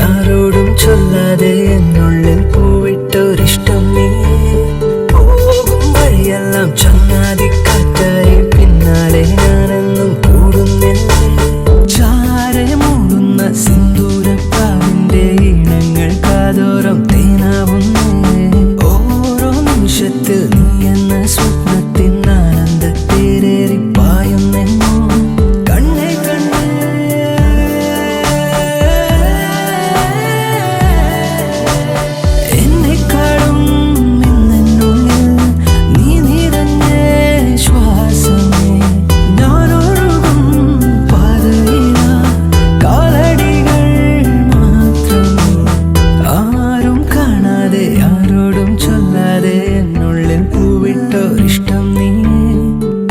ആരോടും ചൊല്ലാതെ എന്നുള്ളിൽ പൂവിട്ടൊരിഷ്ടം നീ പോകും വഴിയെല്ലാം ചങ്ങാതി കാറ്റായി പിന്നാലെ ഞാനെന്നും കൂടുന്നില്ലേ ചാരെ മൂടുന്ന സിന്ദൂരപ്പാവിന്റെ ഈണങ്ങൾ കാതോരം തേനാവുന്നേ ഓരോ നിമിഷത്തിൽ നീ എന്ന സ്വപ്നത്തിൻ ആനന്ദത്തേരേറി പായുന്നെന്നോ ആരോടും ചൊല്ലാതെ എന്നുള്ളിൽ പൂവിട്ടൊരിഷ്ടം നീ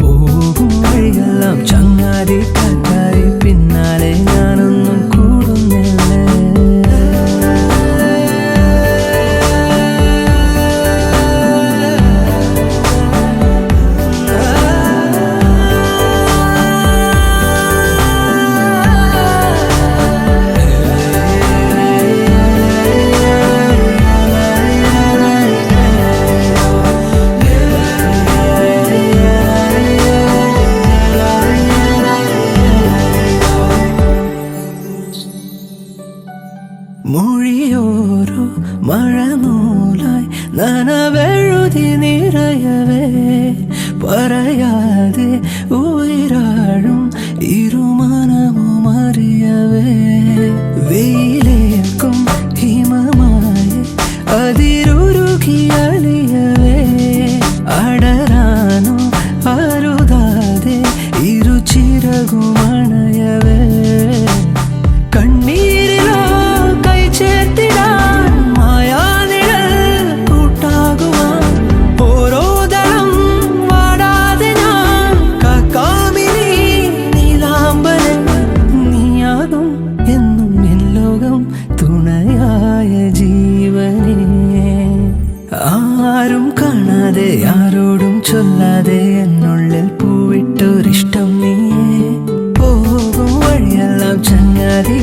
പോകും വഴിയെല്ലാം ചങ്ങാതി കാറ്റായി പിന്നാലെ ഞാനൊന്നും കൂടുന്നില്ലേ മൊഴിയോരോ മഴനൂലായി നനവെഴുതി നിറയവേ പറയാതെ ഉയരാഴും ഇരുമനവും അറിയവേ വെയിലേക്കും ഹിമമായി അതിരുരുകി അലിയവേ അടരാനോ അരുതാതെ ഇരുചിറകുമണയവേ കണ്ണീരിലോ ചേർത്തിടാൻ മായാനിഴൽ കൂട്ടാകുവാൻ ഓരോ ദളം വാടാതെ ഞാൻ കാക്കാമിനി നീലാംബരൻ നീയാകും എന്നും എൻ ലോകം തുണയായ ജീവനേ ആരും കാണാതെ ആരോടും ചൊല്ലാതെ എന്നുള്ളിൽ പൂവിട്ടൊരിഷ്ടം നീ പോകും വഴിയെല്ലാം ചങ്ങാതി